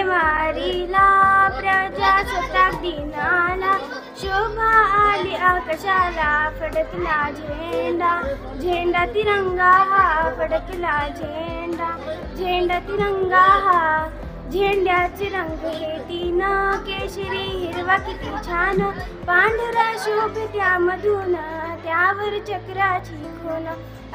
मारीला प्रजासत्ताक दिनाला शोभा आली आकाशाला फडकला झेंडा झेंडा तिरंगा हा फडकला झेंडा झेंडा तिरंगा हा झेंड्याचे रंग हे तीन केशरी हिरवा किती छान पांढरा शोभे त्यामधून त्यावर चक्राची खून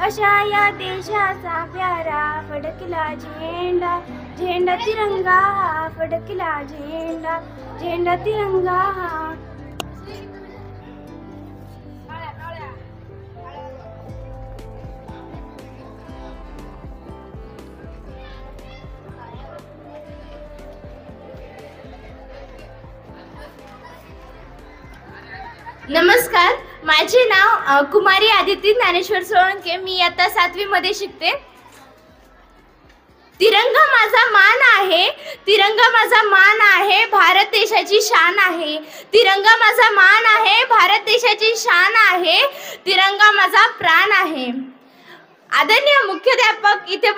अशा या देशाचा प्यारा फडकला झेंडा झेंडा तिरंगा हा फडकला झेंडा झेंडा तिरंगा हा. नमस्कार, माझे नाव कुमारी आदिती ज्ञानेश्वर सोळंके. मी इयत्ता 7वी मध्ये शिकते. तिरंगा माझा मान आहे, तिरंगा माझा मान आहे, भारत देशाची शान आहे. तिरंगा माझा मान आहे, भारत देशाची शान आहे. तिरंगा माझा प्राण आहे. आदरणीय मुख्याध्यापक, इथे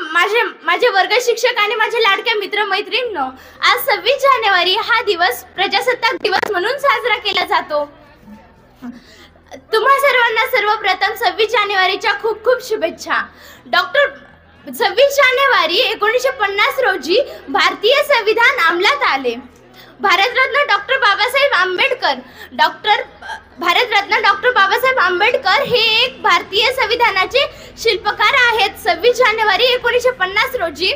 माझे वर्ग शिक्षक आणि माझे लाडके मित्र मैत्रिणींनो, आज 26 जानेवारी हा दिवस प्रजासत्ताक दिवस म्हणून साजरा केला जातो. तुम्हा सर्वांना सर्वप्रथम 26 जानेवारीच्या खूप खूप शुभेच्छा. 26 जानेवारी 1950 रोजी भारतीय संविधान अंमलात आले. भारतरत्न डॉक्टर बाबासाहेब आंबेडकर हे एक भारतीय संविधानाचे शिल्पकार आहेत. 26 जानेवारी 1950 रोजी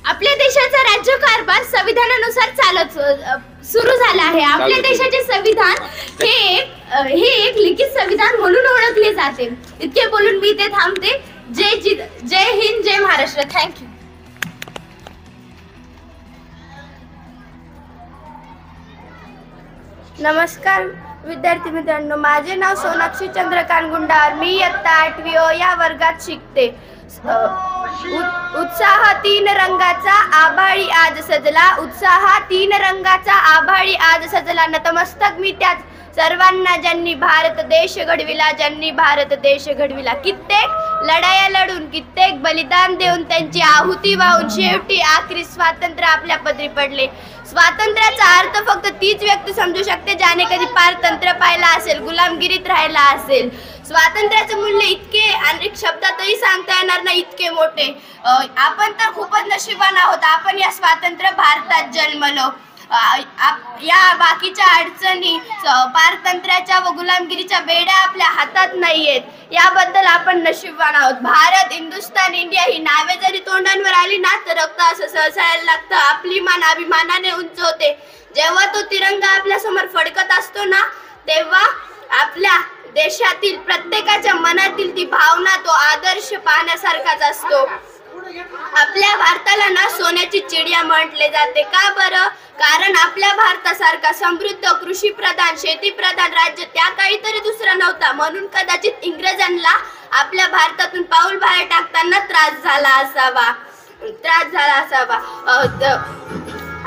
आपल्या देशाचा राज्यकारभार संविधानानुसार सुरू झाला आहे. आपल्या देशाचे संविधान हे एक लिखित संविधान म्हणून ओळखले जाते. इतके बोलून मी ते थांबते. जय हिंद, जय महाराष्ट्र. थँक्यू. नमस्कार विद्यार्थी मित्रांनो, माझे नाव सोनाक्षी चंद्रकांत गुंडार. मी इयत्ता 8वी या वर्गात शिकते. उत्साह तीन रंगाचा आभाळी आज सजला, उत्साह तीन रंगाचा आभाळी आज सजला. नतमस्तक मी त्याच सर्वांना ज्यांनी भारत देश घडविला, ज्यांनी भारत देश घडविला. कित्येक लढाया लढून, कित्येक बलिदान देऊन, त्यांची आहुती वाहून शेवटी आखरी स्वातंत्र्य आपल्या पदरी पडले. स्वातंत्र्याचा अर्थ फक्त तीच व्यक्ती समजू शकते ज्याने कधी पारतंत्र्य पाहिला असेल, गुलामगिरीत राहिला असेल. स्वातंत्र्याचे मूल्य इतके अनेक शब्दातही सांगता येणार नाही, इतके मोठे. आपण तर खूपच नशिबान आहोत. आपण या स्वातंत्र्य भारतात जन्मलो. या बाकीच्या अडचणी, पारतंत्र्याच्या व गुलामगिरीच्या बेड्या आपल्या हातात नाहीयेत. याबद्दल आपण नशीबवान आहोत. भारत, हिंदुस्तान, इंडिया ही नावे जरी तोंडांवर आली ना तर रक्त असं सहसायला लागतं. आपली मान अभिमानाने उंच होते. जेव्हा तो तिरंगा आपल्या समोर फडकत असतो ना, तेव्हा आपल्या देशातील प्रत्येकाच्या मनातील ती भावना, तो आदर्श पाहण्यासारखाच असतो. आपल्या भारताला ना सोन्याची चिडिया म्हटले जाते. का बरं? कारण आपल्या भारतासारखा समृद्ध, कृषीप्रधान, शेतीप्रधान राज्य त्या काळी तरी दुसरा नव्हता. म्हणून कदाचित इंग्रजांना आपल्या भारतातून पाऊल बाहेर टाकताना त्रास झाला असावा.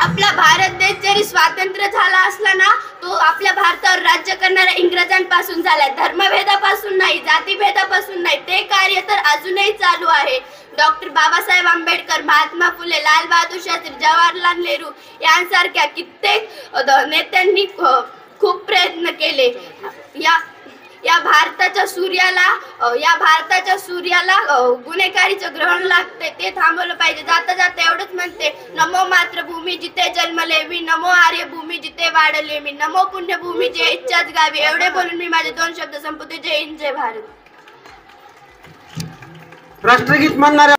आपला भारत देश जरी स्वातंत्र्य झाला असला ना, तो आपल्या भारतावर राज्य करणाऱ्या इंग्रजांपासून झालाय. धर्मभेदापासून नाही, जातीभेदापासून नाही. ते कार्य तर अजूनही चालू आहे. डॉक्टर बाबासाहेब आंबेडकर, महात्मा फुले, लाल बहादूर शास्त्री, जवाहरलाल नेहरू यांसारख्या कित्येक नेत्यांनी खूप प्रयत्न केले. या भारताच्या सूर्याला गुन्हेगारीचं ग्रहण लागते, ते थांबवलं पाहिजे. जाता जाता एवढंच म्हणते, नमो मातृभूमी जिथे जन्मले मी, नमो आर्यभूमी जिथे वाढले मी, नमो पुण्यभूमी जे इच्छाच गावी. एवढे बोलून मी माझे 2 शब्द संपवते. जय हिंद, जय भारत. राष्ट्रगीत म्हणणाऱ्या